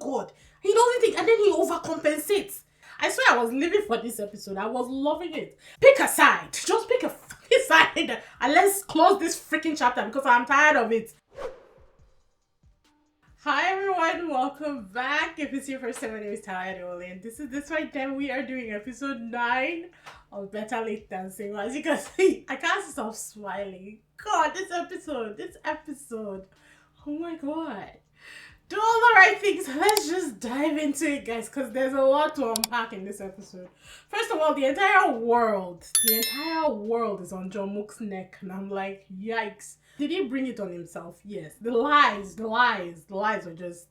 God. He doesn't think, and then he overcompensates. I swear I was living for this episode. I was loving it. Pick a side. Just pick a fucking side. And let's close this freaking chapter because I'm tired of it. Hi everyone, welcome back. If it's your first time, my name is Talia and this is DISBYDEM. We are doing episode 9 of Better Late Than Single. As you can see, I can't stop smiling. God, this episode. Oh my God. Do all the right things. Let's just dive into it, guys, because there's a lot to unpack in this episode. First of all, the entire world is on Jungkook's neck, and I'm like, yikes. Did he bring it on himself? Yes. The lies were just,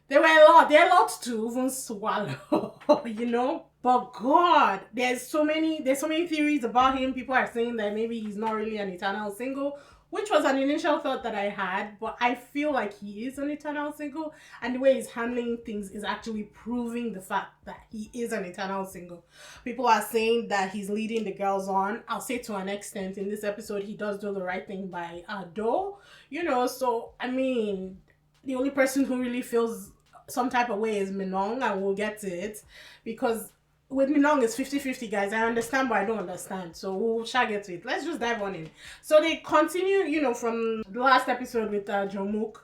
there are a lot to even swallow, you know? But God, there's so many theories about him. People are saying that maybe he's not really an eternal single, which was an initial thought that I had, but I feel like he is an eternal single, and the way he's handling things is actually proving the fact that he is an eternal single. People are saying that he's leading the girls on. I'll say to an extent, in this episode, he does do the right thing by Do, you know, so, I mean, the only person who really feels some type of way is Minong, and we'll get to it, because with Minong, it's 50-50, guys. I understand, but I don't understand. So we'll shall get to it. Let's just dive on in. So they continue, you know, from the last episode with Jungkook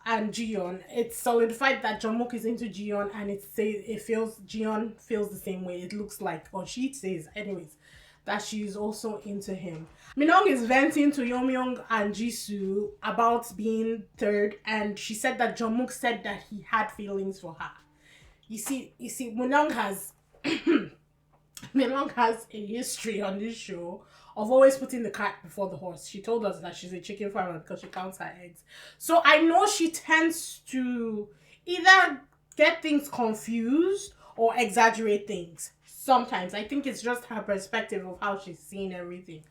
and Jiyeon. It's solidified that Jungkook is into Jiyeon, and Jiyeon feels the same way. It looks like, or she says, anyways, that she's also into him. Minong is venting to Yeonmyoung and Jisoo about being third, and she said that Jungkook said that he had feelings for her. You see, Minong has a history on this show of always putting the cart before the horse. She told us that she's a chicken farmer because she counts her eggs. So I know she tends to either get things confused or exaggerate things. Sometimes. I think it's just her perspective of how she's seeing everything.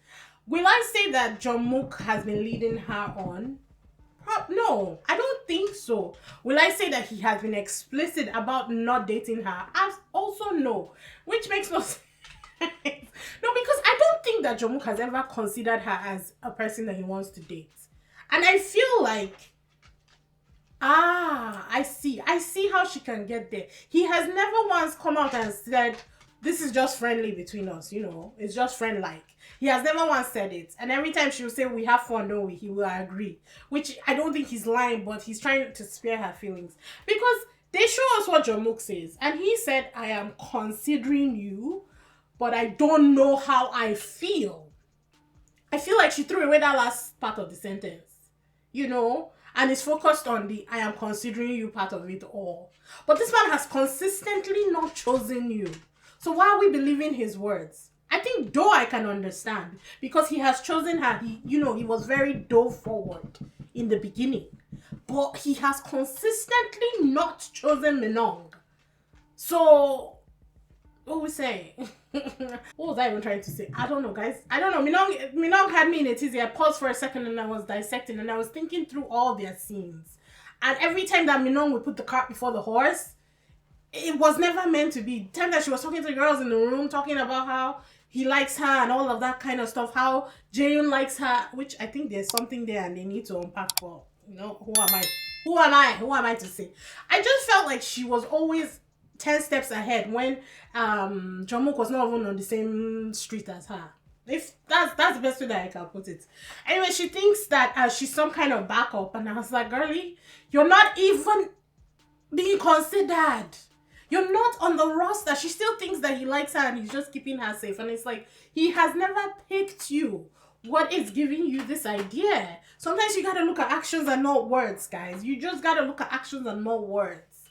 Will I say that Jungkook has been leading her on? No, I don't think so. Will I say that he has been explicit about not dating her? Also no, which makes no sense. No, because I don't think that Jungkook has ever considered her as a person that he wants to date. And I feel like, I see how she can get there. He has never once come out and said, this is just friendly between us, you know, it's just friend-like. He has never once said it. And every time she will say, we have fun, don't we? He will agree. Which I don't think he's lying, but he's trying to spare her feelings. Because they show us what Jungkook says. And he said, I am considering you, but I don't know how I feel. I feel like she threw away that last part of the sentence. You know? And it's focused on the I am considering you part of it all. But this man has consistently not chosen you. So why are we believing his words? I think though I can understand because he has chosen her. He was very dough forward in the beginning, but he has consistently not chosen Minong. So what we say? What was I even trying to say? I don't know, guys. I don't know. Minong had me in a tizzy. I paused for a second and I was dissecting and I was thinking through all their scenes. And every time that Minong would put the cart before the horse, it was never meant to be. The time that she was talking to the girls in the room, talking about how he likes her and all of that kind of stuff, how Jaehyun likes her, which I think there's something there and they need to unpack for. You know, who am I to say? I just felt like she was always 10 steps ahead when Jungkook was not even on the same street as her. If that's the best way that I can put it. Anyway, she thinks that she's some kind of backup, and I was like, girlie, you're not even being considered. You're not on the roster. She still thinks that he likes her and he's just keeping her safe. And it's like, he has never picked you. What is giving you this idea? Sometimes you gotta look at actions and not words, guys. You just gotta look at actions and not words.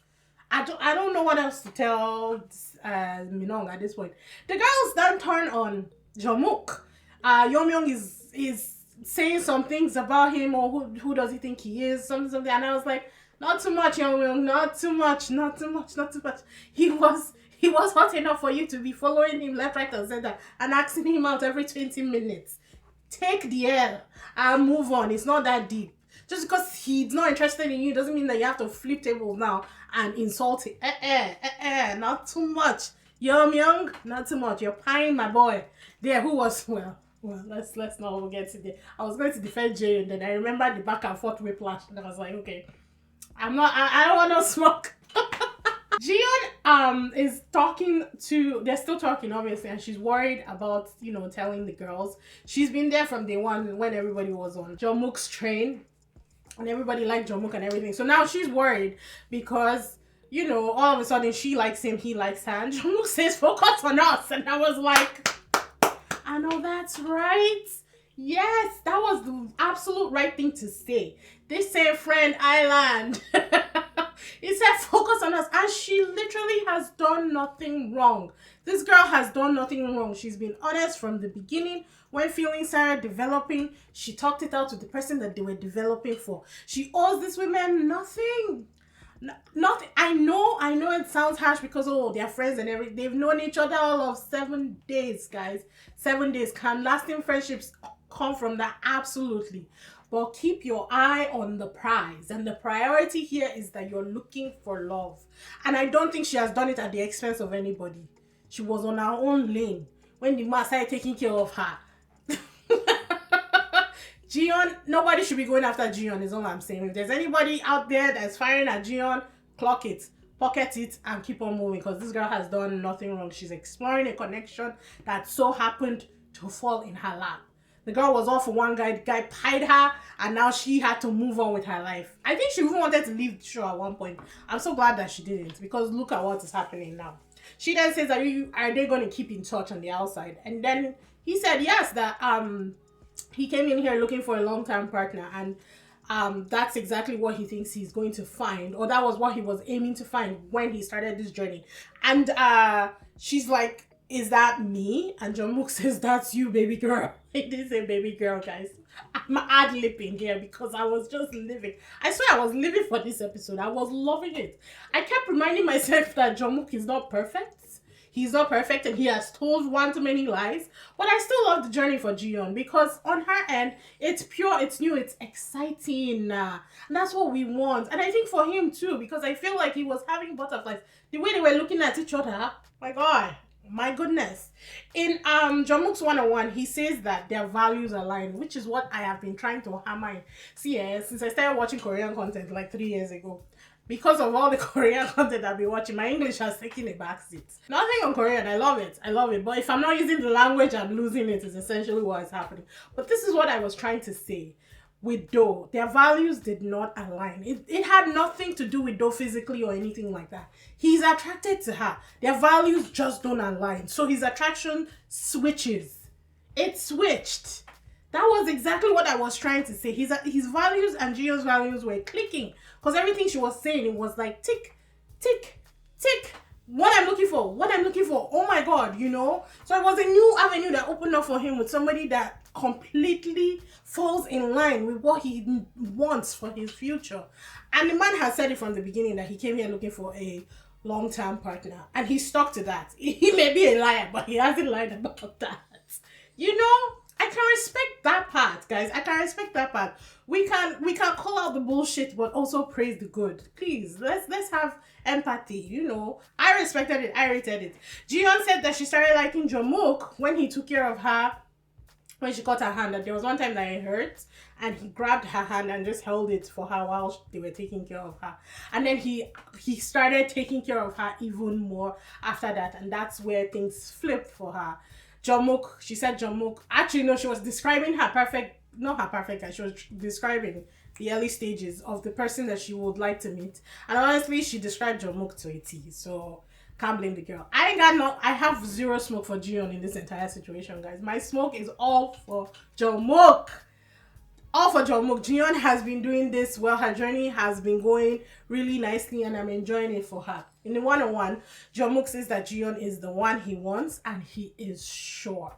I don't know what else to tell Minong at this point. The girls then turn on Jungkook. Yeonmyoung is saying some things about him, or who does he think he is, something. And I was like, not too much, Yeonmyoung, not too much. He was hot enough for you to be following him left, right, and center and asking him out every 20 minutes. Take the L and move on. It's not that deep. Just because he's not interested in you doesn't mean that you have to flip tables now and insult him. Not too much. Yeonmyoung, not too much. You're pine, my boy. There, who was, well, let's not get to there. I was going to defend Jay, and then I remember the back and forth whiplash, and I was like, okay, I don't want no smoke. Jiyeon is talking to, they're still talking obviously, and she's worried about, you know, telling the girls. She's been there from day one when everybody was on Jungkook's train and everybody liked Jungkook and everything. So now she's worried because, you know, all of a sudden she likes him, he likes her, and Jungkook says focus on us, and I was like, I know that's right. Yes, that was the absolute right thing to say. They say friend island. He said focus on us, and she literally has done nothing wrong. This girl has done nothing wrong. She's been honest from the beginning. When feelings started developing, she talked it out to the person that they were developing for. She owes these women nothing. Nothing. I know it sounds harsh because, oh, they're friends and everything. They've known each other all of 7 days, guys. 7 days. Can lasting friendships come from that? Absolutely. But keep your eye on the prize. And the priority here is that you're looking for love. And I don't think she has done it at the expense of anybody. She was on her own lane when the man started taking care of her. Jiyeon, nobody should be going after Jiyeon, is all I'm saying. If there's anybody out there that's firing at Jiyeon, clock it, pocket it, and keep on moving, because this girl has done nothing wrong. She's exploring a connection that so happened to fall in her lap. The girl was all for one guy, the guy pied her, and now she had to move on with her life. I think she even wanted to leave the show at one point. I'm so glad that she didn't, because look at what is happening now. She then says, are they going to keep in touch on the outside? And then he said yes, that he came in here looking for a long-term partner, and that's exactly what he thinks he's going to find, or that was what he was aiming to find when he started this journey. And she's like, is that me? And Jungkook says, that's you, baby girl. He didn't say baby girl, guys. I'm ad-lipping here because I was just living. I swear I was living for this episode. I was loving it. I kept reminding myself that Jungkook is not perfect. He's not perfect and he has told one too many lies. But I still love the journey for Jiyeon because on her end, it's pure, it's new, it's exciting. And that's what we want. And I think for him too, because I feel like he was having butterflies. The way they were looking at each other, my God. My goodness. In Jungkook's 101, he says that their values align, which is what I have been trying to hammer in. See, since I started watching Korean content like 3 years ago, because of all the Korean content I've been watching, my English has taken a backseat. Nothing on Korean, I love it. But if I'm not using the language, I'm losing it, is essentially what is happening. But this is what I was trying to say. With Do, their values did not align. It had nothing to do with Do physically or anything like that. He's attracted to her. Their values just don't align. So his attraction switches. It switched. That was exactly what I was trying to say. His values and Jiyeon's values were clicking. Because everything she was saying, it was like tick, tick, tick. What I'm looking for. Oh my God, you know? So it was a new avenue that opened up for him with somebody that completely falls in line with what he wants for his future. And the man has said it from the beginning that he came here looking for a long-term partner. And he stuck to that. He may be a liar, but he hasn't lied about that. You know? I can respect that part, guys. I can respect that part. We can call out the bullshit, but also praise the good. Please, let's have empathy. You know, I respected it. I rated it. Jiyeon said that she started liking Jungkook when he took care of her. When she cut her hand, that there was one time that it hurt, and he grabbed her hand and just held it for her while they were taking care of her. And then he started taking care of her even more after that, and that's where things flipped for her. Jungkook, she said Jungkook. Actually, no, she was describing not her perfect guy. She was describing the early stages of the person that she would like to meet. And honestly, she described Jungkook to a T. So can't blame the girl. I have zero smoke for Jiyeon in this entire situation, guys. My smoke is all for Jungkook. All for Jungkook. Jiyeon has been doing this well. Her journey has been going really nicely, and I'm enjoying it for her. In the 101, Jungkook says that Jiyeon is the one he wants, and he is sure.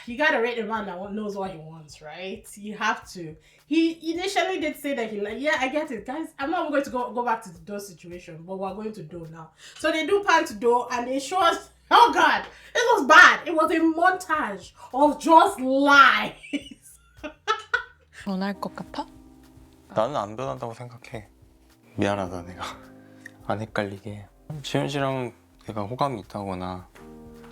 You gotta rate the man that knows what he wants, right? You have to. He initially did say that yeah, I get it, guys. I'm not going to go back to the Do situation, but we're going to Do now. So they do pan to Do, and they show us, oh God, it was bad. It was a montage of just lies. 변할 것 같아? 나는 안 변한다고 생각해. 미안하다 내가 안 헷갈리게. 지현 씨랑 내가 호감이 있다거나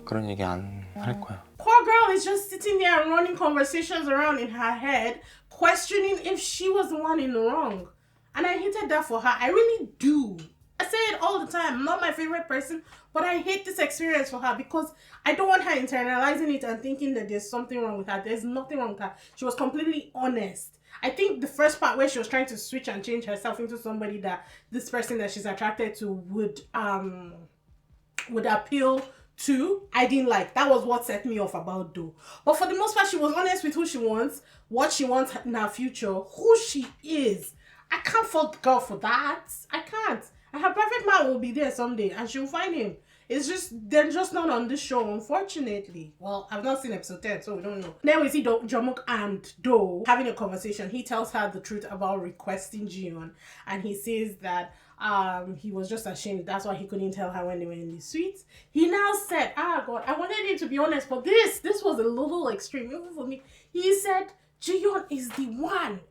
그런 얘기 안 할 거야. Poor girl is just sitting there and running conversations around in her head, questioning if she was the one in the wrong. And I hated hated that for her. I really do. I say it all the time. I'm not my favorite person, but I hate this experience for her because I don't want her internalizing it and thinking that there's something wrong with her. There's nothing wrong with her. She was completely honest. I think the first part where she was trying to switch and change herself into somebody that this person that she's attracted to would appeal to, I didn't like. That was what set me off about though. But for the most part, she was honest with who she wants, what she wants in her future, who she is. I can't fault the girl for that. I can't. And her perfect man will be there someday and she'll find him. It's just, they're just not on this show, unfortunately. Well, I've not seen episode 10, so we don't know. Then we see Jungkook and Do having a conversation. He tells her the truth about requesting Jiyeon, and he says that he was just ashamed. That's why he couldn't tell her when they were in the suite. He now said, God, I wanted him to be honest, but this was a little extreme, even for me. He said, Jiyeon is the one.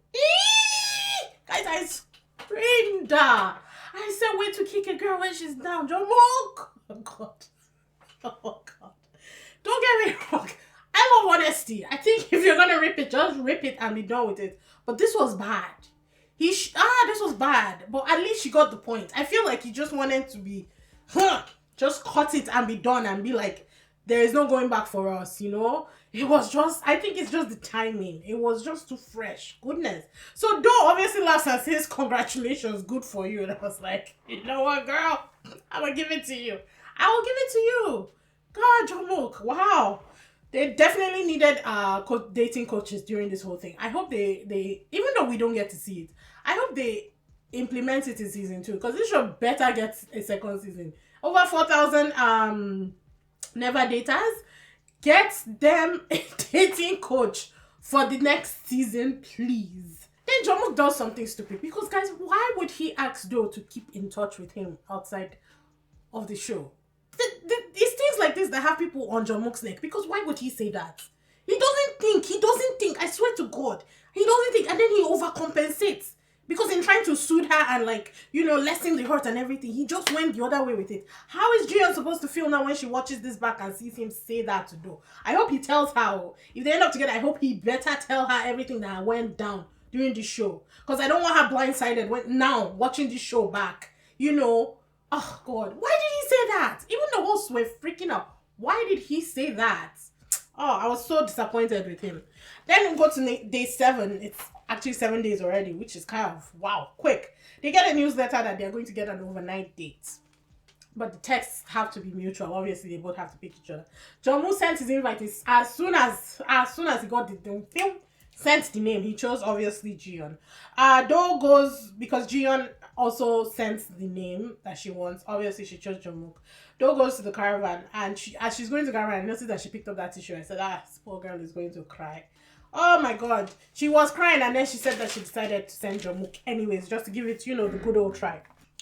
Guys, I screamed. I said, wait to kick a girl when she's down. Jungkook. Oh God. Oh God. Don't get me wrong. I love honesty. I think if you're gonna rip it, just rip it and be done with it. But this was bad. This was bad. But at least she got the point. I feel like he just wanted to be, just cut it and be done and be like, there is no going back for us, you know? It was just, I think it's just the timing. It was just too fresh. Goodness. So Do obviously laughs and says, congratulations, good for you. And I was like, you know what, girl? I'm gonna give it to you. I will give it to you. God, Jungkook, wow. They definitely needed dating coaches during this whole thing. I hope they even though we don't get to see it, I hope they implement it in season 2, because this show better get a second season. Over 4,000 never daters. Get them a dating coach for the next season, please. Then Jungkook does something stupid, because guys, why would he ask Do to keep in touch with him outside of the show? It's things like this that have people on Jungkook's neck, because why would he say that? He doesn't think, I swear to God. He doesn't think, and then he overcompensates. Because in trying to soothe her and lessen the hurt and everything, he just went the other way with it. How is Jiyeon supposed to feel now when she watches this back and sees him say that to Do? I hope he tells her. If they end up together, I hope he better tell her everything that went down during the show. Because I don't want her blindsided now watching this show back. Oh God, why did he say that? Even the hosts were freaking out. Why did he say that? Oh, I was so disappointed with him. Then we go to day 7. It's actually 7 days already, which is kind of, wow, quick. They get a newsletter that they're going to get an overnight date. But the texts have to be mutual. Obviously, they both have to pick each other. Jungkook sent his invite as soon as he got the film, sent the name. He chose, obviously, Jiyeon. Do goes, because Jiyeon also sends the name that she wants. Obviously, she chose Jungkook. Do goes to the caravan, and as she's going to the caravan, I noticed that she picked up that tissue. I said, this poor girl is going to cry. Oh my God. She was crying, and then she said that she decided to send Jungkook anyways, just to give it, the good old try.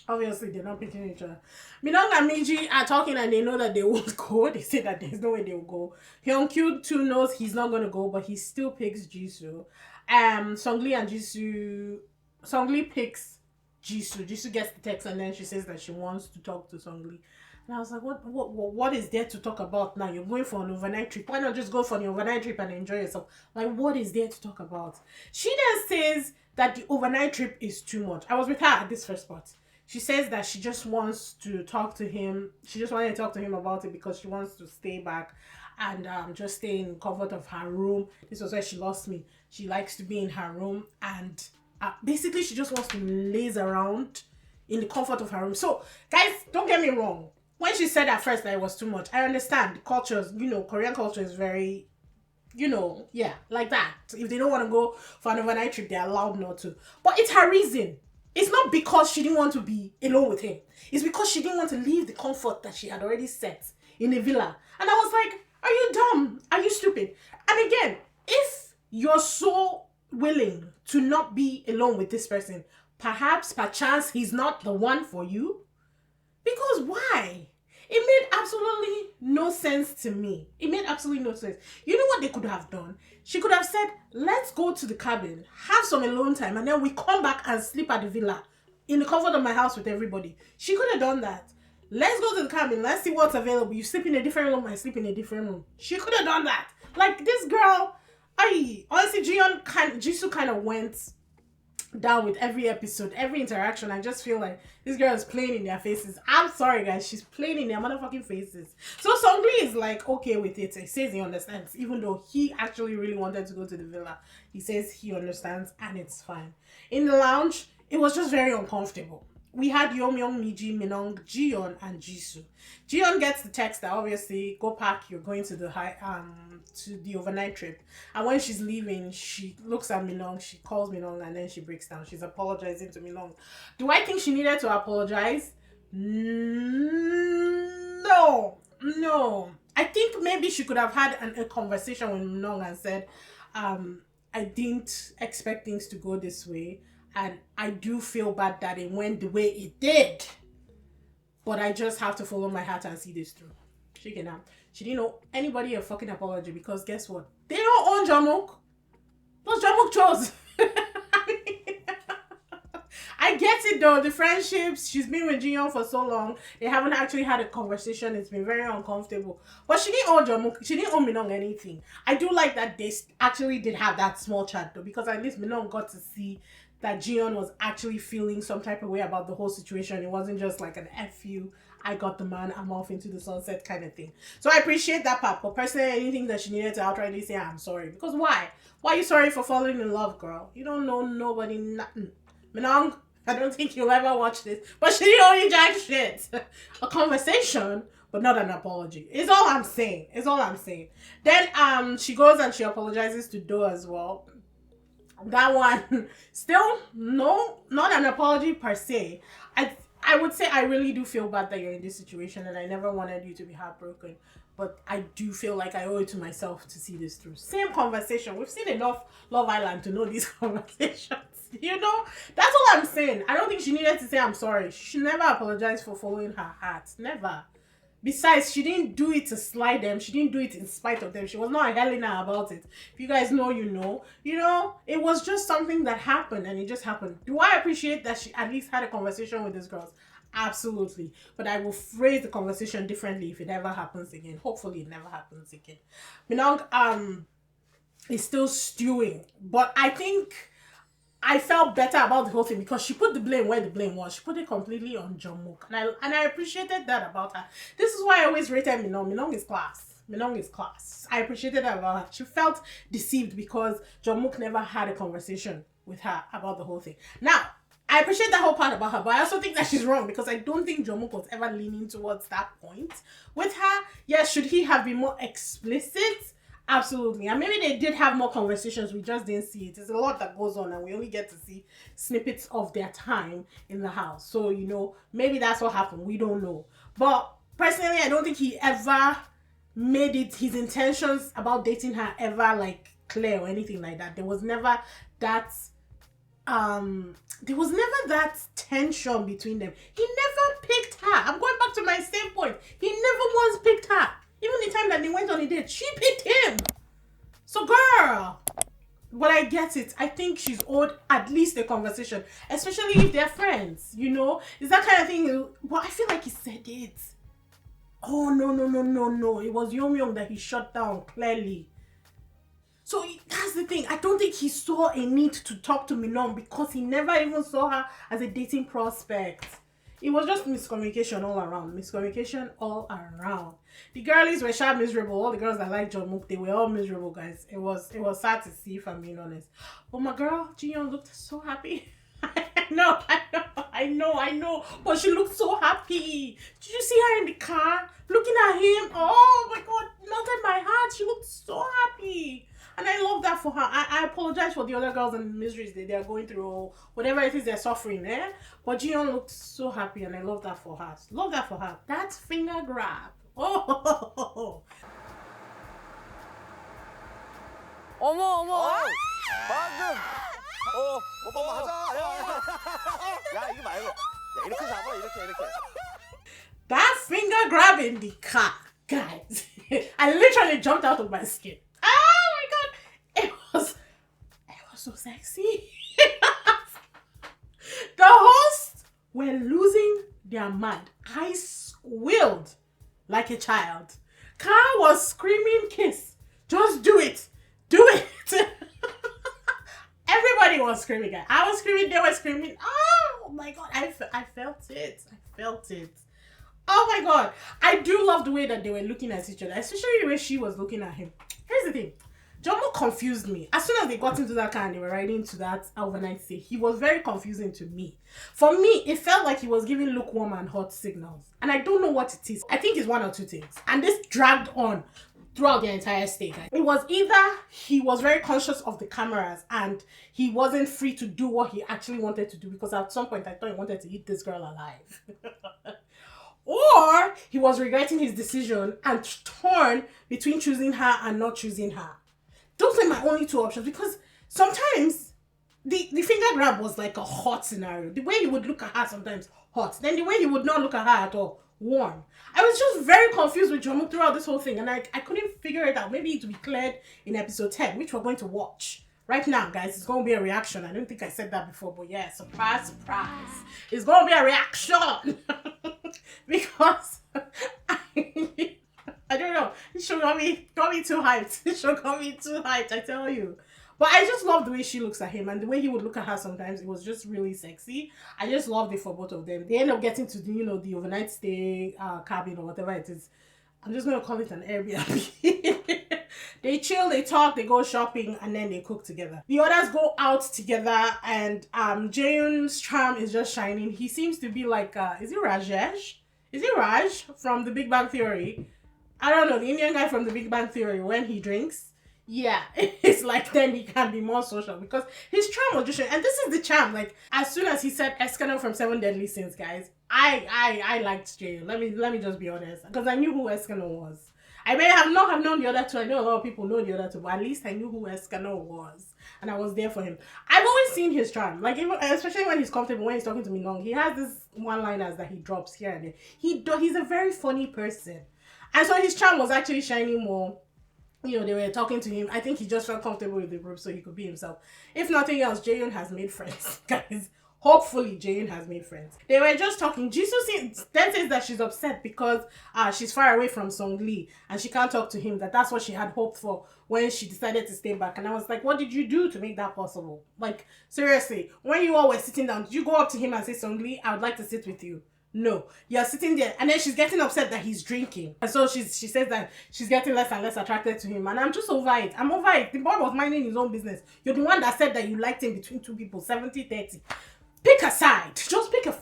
Obviously, they're not picking each other. Minong and Minji are talking, and they know that they won't go. They say that there's no way they will go. Hyunkyu too knows he's not going to go, but he still picks Jisoo. Songli and Jisoo... Songli picks Jisoo. Jisoo gets the text, and then she says that she wants to talk to Songli. And I was like, what is there to talk about now? You're going for an overnight trip. Why not just go for the overnight trip and enjoy yourself? Like, what is there to talk about? She then says that the overnight trip is too much. I was with her at this first part. She says that she just wants to talk to him. She just wanted to talk to him about it because she wants to stay back and just stay in comfort of her room. This was where she lost me. She likes to be in her room, and basically she just wants to laze around in the comfort of her room. So, guys, don't get me wrong. When she said at first that it was too much, I understand. The cultures, Korean culture is very, like that. If they don't want to go for an overnight trip, they're allowed not to. But it's her reason. It's not because she didn't want to be alone with him. It's because she didn't want to leave the comfort that she had already set in a villa. And I was like, are you dumb? Are you stupid? And again, if you're so willing to not be alone with this person, perchance he's not the one for you. Because why? It made absolutely no sense to me. It made absolutely no sense. You know what they could have done? She could have said, let's go to the cabin, have some alone time, and then we come back and sleep at the villa in the comfort of my house with everybody. She could have done that. Let's go to the cabin, let's see what's available. You sleep in a different room, I sleep in a different room. She could have done that. Like, this girl, honestly, Jisoo kind of went down with every episode, every interaction. I just feel like this girl is playing in their faces. I'm sorry, guys, she's playing in their motherfucking faces. So Songli is like okay with it. He says he understands, even though he actually really wanted to go to the villa. He says he understands and it's fine. In the lounge, it was just very uncomfortable. We had Yeomyeong, Miji, Minong, Jiyeon, and Jisoo. Jiyeon gets the text that obviously go pack, you're going to the overnight trip. And when she's leaving, she looks at Minong, she calls Minong, and then she breaks down. She's apologizing to Minong. Do I think she needed to apologize? No. I think maybe she could have had a conversation with Minong and said, I didn't expect things to go this way. And I do feel bad that it went the way it did. But I just have to follow my heart and see this through. She didn't owe anybody a fucking apology because guess what? They don't own Jamuk. Those Jamuk chose. I get it though, the friendships, she's been with Jiyeon for so long, they haven't actually had a conversation, it's been very uncomfortable. But she didn't owe Jamuk, she didn't owe Minong anything. I do like that they actually did have that small chat though, because at least Minong got to see that Jiyeon was actually feeling some type of way about the whole situation. It wasn't just like an F you, I got the man, I'm off into the sunset kind of thing. So I appreciate that part, but personally, anything that she needed to outrightly say, I'm sorry. Because why? Why are you sorry for falling in love, girl? You don't know nobody, nothing. Minong, I don't think you'll ever watch this, but she didn't owe you jack shit. A conversation, but not an apology. It's all I'm saying. Then she goes and she apologizes to Do as well. That one, still, no, not an apology per se. I would say I really do feel bad that you're in this situation and I never wanted you to be heartbroken. But I do feel like I owe it to myself to see this through. Same conversation. We've seen enough Love Island to know these conversations. You know? That's all I'm saying. I don't think she needed to say I'm sorry. She should never apologize for following her heart. Never. Besides, she didn't do it to slide them. She didn't do it in spite of them. She was not a Helena about it. If you guys know, you know. You know, it was just something that happened and it just happened. Do I appreciate that she at least had a conversation with these girls? Absolutely. But I will phrase the conversation differently if it ever happens again. Hopefully it never happens again. Minong is still stewing. But I think I felt better about the whole thing because she put the blame where the blame was. She put it completely on Jungkook. And I appreciated that about her. This is why I always rated Minong. Minong is class. I appreciated that about her. She felt deceived because Jungkook never had a conversation with her about the whole thing. Now, I appreciate that whole part about her, but I also think that she's wrong because I don't think Jungkook was ever leaning towards that point with her. Yes, should he have been more explicit? Absolutely. And maybe they did have more conversations, we just didn't see it. There's a lot that goes on and we only get to see snippets of their time in the house. So, you know, maybe that's what happened. We don't know. But personally, I don't think he ever made it his intentions about dating her ever like clear or anything like that. There was never that tension between them. He never picked her. I'm going back to my same point. He never once picked her. Even the time that they went on a date, she picked him. So girl, but I get it. I think she's owed at least a conversation, especially if they're friends, you know? It's that kind of thing. But I feel like he said it. Oh, no. It was Yeomyeong that he shut down, clearly. So that's the thing. I don't think he saw a need to talk to Minong because he never even saw her as a dating prospect. It was just miscommunication all around. The girlies were sharp miserable. All the girls that like Jungkook, they were all miserable, guys. It was sad to see, if I'm being honest. But my girl, Jiyeon looked so happy. I know. But she looked so happy. Did you see her in the car? Looking at him. Oh my God, melted my heart. She looked so happy. And I love that for her. I apologize for the other girls and the miseries that they're going through or whatever it is they're suffering, eh? But Jiyeon looked so happy and I love that for her. That's finger grab. Oh. 어머. 방금. 오빠 하자. 야 이거 말고. 야 이렇게 잡아 이렇게. That finger grab in the car, guys. I literally jumped out of my skin. Oh my God. It was so sexy. The hosts were losing their mind. I squealed like a child. Car was screaming kiss. Just do it. Everybody Everybody was screaming. I was screaming. They were screaming. Oh my god! I felt it. I felt it. Oh my god! I do love the way that they were looking at each other, especially the way she was looking at him. Here's the thing. Jomo confused me. As soon as they got into that car and they were riding to that overnight stay, he was very confusing to me. For me, it felt like he was giving lukewarm and hot signals. And I don't know what it is. I think it's one or two things. And this dragged on throughout the entire stay, guys. It was either he was very conscious of the cameras and he wasn't free to do what he actually wanted to do, because at some point I thought he wanted to eat this girl alive. Or he was regretting his decision and torn between choosing her and not choosing her. Those are my only two options, because sometimes the finger grab was like a hot scenario. The way he would look at her sometimes hot, then the way he would not look at her at all warm. I was just very confused with Jomo throughout this whole thing, and I couldn't figure it out. Maybe it will be cleared in episode 10, which we're going to watch right now, guys. It's going to be a reaction. I don't think I said that before, but yeah, surprise, surprise. It's going to be a reaction. Because I don't know. It should got me too hyped. It should got me too hyped, I tell you. But I just love the way she looks at him and the way he would look at her sometimes. It was just really sexy. I just loved it for both of them. They end up getting to the, the overnight stay cabin or whatever it is. I'm just going to call it an Airbnb. They chill, they talk, they go shopping, and then they cook together. The others go out together, and Jaeyoon's charm is just shining. He seems to be like, is it Rajesh? Is it Raj from The Big Bang Theory? I don't know, the Indian guy from The Big Bang Theory, when he drinks, yeah, it's like then he can be more social, because his charm was just, and this is the charm, like, as soon as he said Eskano from Seven Deadly Sins, guys, I liked Jay. Let me just be honest, because I knew who Eskano was. I may have not have known the other two. I know a lot of people know the other two, but at least I knew who Eskano was, and I was there for him. I've always seen his charm, like, even, especially when he's comfortable, when he's talking to Minong, he has this one-liners that he drops here and there. He's a very funny person, and so his charm was actually shining more. They were talking to him. I think he just felt comfortable with the group, so he could be himself. If nothing else, Jaeyoon has made friends, guys. Hopefully, Jaeyoon has made friends. They were just talking. Jisoo then says that she's upset because she's far away from Sungli and she can't talk to him. That's what she had hoped for when she decided to stay back. And I was like, what did you do to make that possible? Like, seriously, when you all were sitting down, did you go up to him and say, Sungli, I would like to sit with you? No, you're sitting there, and then she's getting upset that he's drinking, and so she says that she's getting less and less attracted to him, and I'm just over it. I'm over it. The boy was minding his own business. You're the one that said that you liked him between two people, 70-30. Pick a side. Just pick a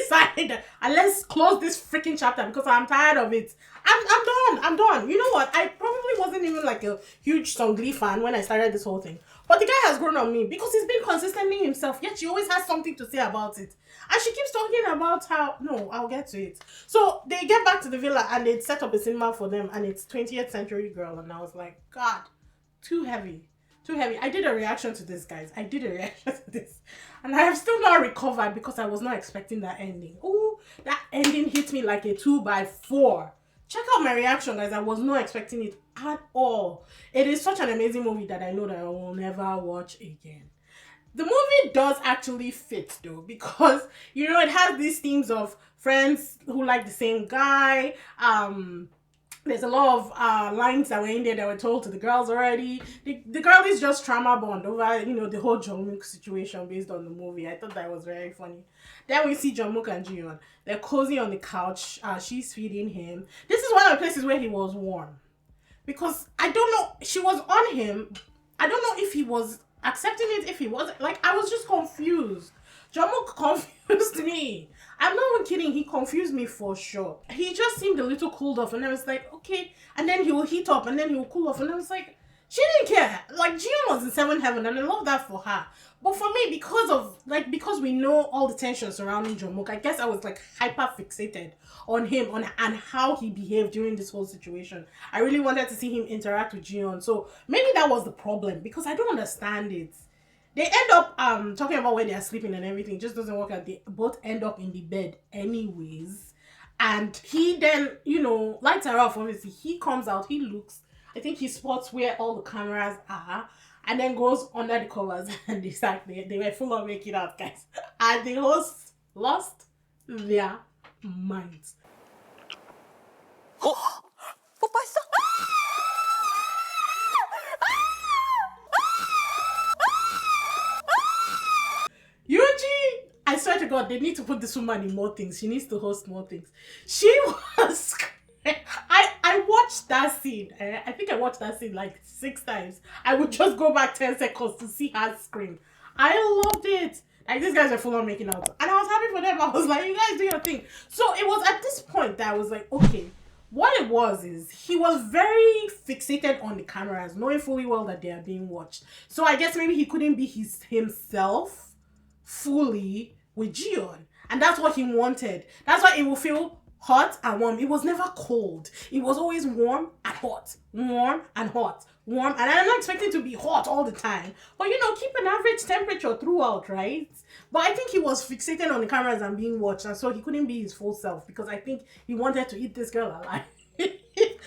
side, and let's close this freaking chapter, because I'm tired of it. I'm done. You know what? I probably wasn't even like a huge Sungli fan when I started this whole thing. But the guy has grown on me because he's been consistently himself, yet she always has something to say about it. And she keeps talking about how, no, I'll get to it. So they get back to the villa and they set up a cinema for them, and it's 20th Century Girl. And I was like, God, too heavy. Too heavy. I did a reaction to this, guys. I did a reaction to this. And I have still not recovered because I was not expecting that ending. Oh, that ending hit me like a 2x4. Check out my reaction, guys. I was not expecting it at all. It is such an amazing movie that I know that I will never watch again. The movie does actually fit, though, because, it has these themes of friends who like the same guy. There's a lot of lines that were in there that were told to the girls already. The girl is just trauma bond over, the whole Jungkook situation based on the movie. I thought that was very funny. Then we see Jungkook and Jiyeon. They're cozy on the couch. She's feeding him. This is one of the places where he was warm. Because, I don't know, she was on him. I don't know if he was accepting it, if he wasn't. Like, I was just confused. Jungkook confused me. I'm not even kidding, he confused me for sure. He just seemed a little cooled off, and I was like, okay. And then he will heat up, and then he will cool off, and I was like, she didn't care. Like, Jiyeon was in 7th heaven, and I love that for her. But for me, because we know all the tension surrounding Jungkook, I guess I was like hyper fixated on him and how he behaved during this whole situation. I really wanted to see him interact with Jiyeon. So maybe that was the problem, because I don't understand it. They end up talking about where they are sleeping and everything. It just doesn't work out. They both end up in the bed anyways. And he then, lights her off, obviously. He comes out, he looks. I think he spots where all the cameras are. And then goes under the covers. And they were full of making out, guys. And the hosts lost their minds. 뽀뽀했어? swear to God, they need to put this woman in more things. She needs to host more things. She was... I watched that scene. I think I watched that scene like 6 times. I would just go back 10 seconds to see her scream. I loved it. Like, these guys are full on making out. And I was happy for them. I was like, you guys do your thing. So it was at this point that I was like, okay, what it was is he was very fixated on the cameras, knowing fully well that they are being watched. So I guess maybe he couldn't be himself fully with Jiyeon. And that's what he wanted. That's why it will feel hot and warm. It was never cold. It was always warm and hot. Warm and hot. Warm. And I'm not expecting to be hot all the time. But, you know, keep an average temperature throughout, right? But I think he was fixated on the cameras and being watched. And so he couldn't be his full self. Because I think he wanted to eat this girl alive.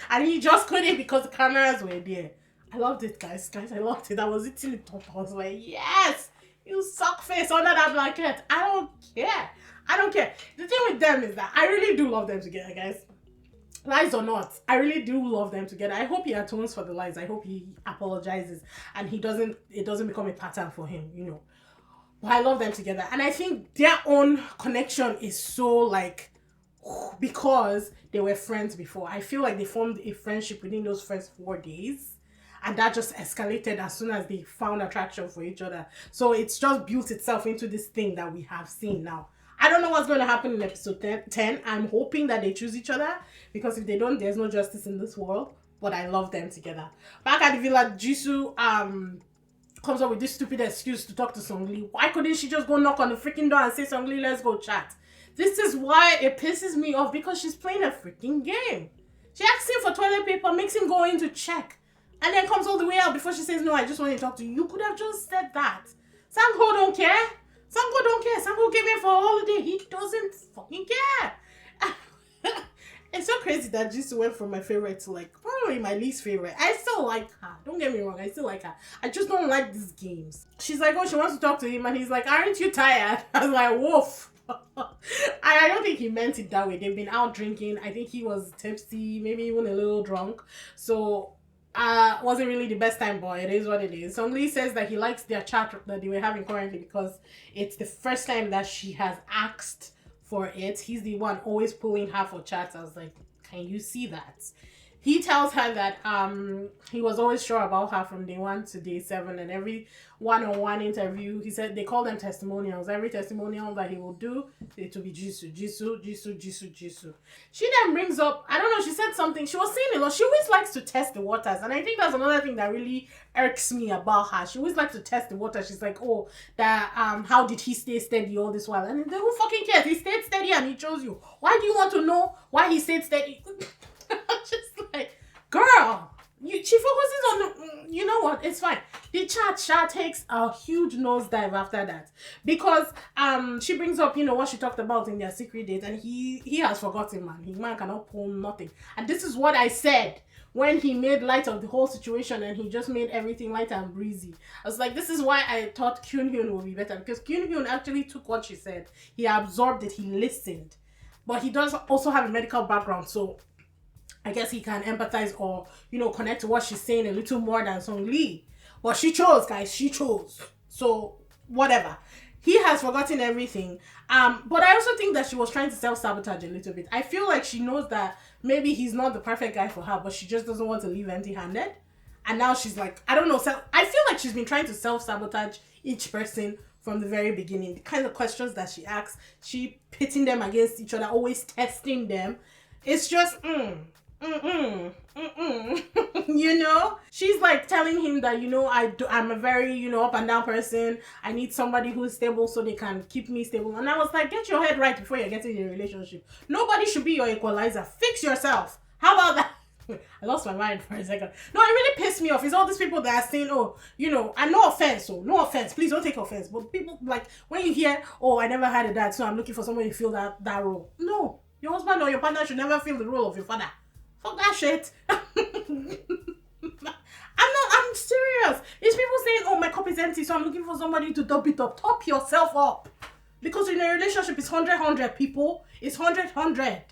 And he just couldn't because the cameras were there. I loved it, guys. Guys, I loved it. I was eating it up. I was like, yes! You suck face under that blanket. I don't care. I don't care. The thing with them is that I really do love them together, guys. Lies or not, I really do love them together. I hope he atones for the lies. I hope he apologizes and it doesn't become a pattern for him, you know. But I love them together. And I think their own connection is so like, because they were friends before. I feel like they formed a friendship within those first 4 days. And that just escalated as soon as they found attraction for each other. So it's just built itself into this thing that we have seen now. I don't know what's going to happen in episode 10. I'm hoping that they choose each other. Because if they don't, there's no justice in this world. But I love them together. Back at the villa, Jisoo comes up with this stupid excuse to talk to Seungli. Why couldn't she just go knock on the freaking door and say, Seungli, let's go chat? This is why it pisses me off. Because she's playing a freaking game. She asks him for toilet paper, makes him go in to check. And then comes all the way out before she says, no, I just want to talk to you. You could have just said that. Sang-ho don't care. Sang-ho don't care. Sang-ho came here for a holiday. He doesn't fucking care. It's so crazy that Jisoo went from my favorite to like probably my least favorite. I still like her. Don't get me wrong. I still like her. I just don't like these games. She's like, oh, she wants to talk to him. And he's like, aren't you tired? I was like, woof. I don't think he meant it that way. They've been out drinking. I think he was tipsy, maybe even a little drunk. So wasn't really the best time, but it is what it is. Seungli says that he likes their chat that they were having currently because it's the first time that she has asked for it. He's the one always pulling her for chats. I was like, can you see that? He tells her that he was always sure about her from day 1 to day 7, and every one-on-one interview, he said they call them testimonials. Every testimonial that he will do, it will be Jisoo, Jisoo, Jisoo, Jisoo, Jisoo. She then brings up, I don't know, she said something, she was saying a lot. She always likes to test the waters, and I think that's another thing that really irks me about her. She always likes to test the waters. She's like, oh, that how did he stay steady all this while? And then who fucking cares? He stayed steady and he chose you. Why do you want to know why he stayed steady? Just like, girl, she focuses on the, you know what, it's fine. The chat takes a huge nosedive after that because she brings up, you know, what she talked about in their secret date, and he has forgotten, man. His man cannot pull nothing. And this is what I said when he made light of the whole situation and he just made everything light and breezy. I was like, this is why I thought Kyun-hyun would be better, because Kyun-hyun actually took what she said. He absorbed it, he listened. But he does also have a medical background, so I guess he can empathize or, you know, connect to what she's saying a little more than Seungli. But she chose, guys. She chose. So, whatever. He has forgotten everything. But I also think that she was trying to self-sabotage a little bit. I feel like she knows that maybe he's not the perfect guy for her, but she just doesn't want to leave empty-handed. And now she's like, I don't know. I feel like she's been trying to self-sabotage each person from the very beginning. The kind of questions that she asks, she pitting them against each other, always testing them. It's just, you know, she's like telling him that, you know, I'm a very, you know, up and down person. I need somebody who's stable so they can keep me stable. And I was like, get your head right before you're getting in a relationship. Nobody should be your equalizer. Fix yourself. How about that? I lost my mind for a second. No, it really pissed me off. It's all these people that are saying, oh, you know, and no offense, no offense. Please don't take offense. But people, like, when you hear, oh, I never had a dad, so I'm looking for somebody to fill that role. No, your husband or your partner should never fill the role of your father. Fuck that shit. I'm serious. It's people saying, oh, my cup is empty, so I'm looking for somebody to top it up. Top yourself up. Because in a relationship, it's 100 people. It's 100.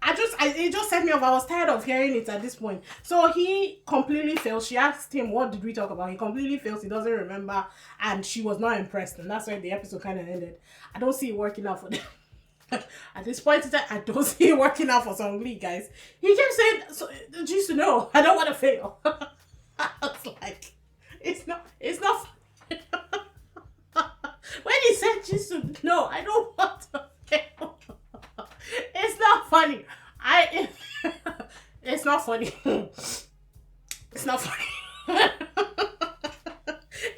it just set me off. I was tired of hearing it at this point. So he completely failed. She asked him, what did we talk about? He completely fails. He doesn't remember. And she was not impressed. And that's why the episode kind of ended. I don't see it working out for them. At this point in time, I don't see it working out for Song Lee, guys. He kept saying, so, just to know, I don't want to fail. I was like, it's not when he said just to know, I don't want to fail. It's not funny. It's not funny. It's not funny.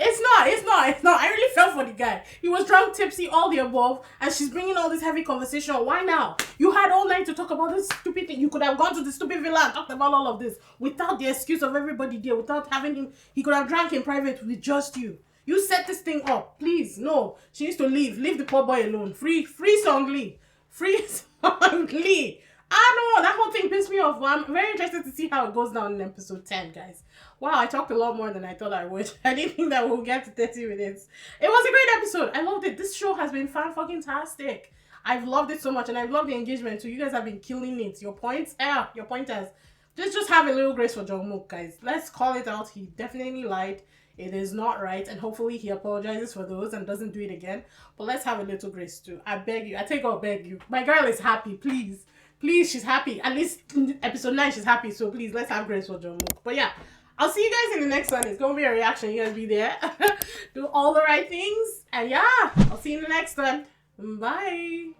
It's not. I really felt for the guy. He was drunk, tipsy, all the above, and she's bringing all this heavy conversation. Why now? You had all night to talk about this stupid thing. You could have gone to the stupid villa and talked about all of this without the excuse of everybody there, without having him. He could have drank in private with just you. You set this thing up. Please, no. She needs to leave. Leave the poor boy alone. Free Song Lee. Free Song Lee. I know, that whole thing pissed me off. But I'm very interested to see how it goes down in episode 10, guys. Wow, I talked a lot more than I thought I would. I didn't think that we'll get to 30 minutes. It was a great episode. I loved it. This show has been fan-fucking-tastic. I've loved it so much, and I've loved the engagement too. You guys have been killing it. Your pointers. Just have a little grace for Jungkook, guys. Let's call it out. He definitely lied. It is not right, and hopefully he apologizes for those and doesn't do it again. But let's have a little grace too. I beg you. I take God beg you. My girl is happy, please. Please, she's happy. At least in episode 9, she's happy. So please, let's have grace for Jungkook. But yeah, I'll see you guys in the next one. It's going to be a reaction. You guys be there. Do all the right things. And yeah, I'll see you in the next one. Bye.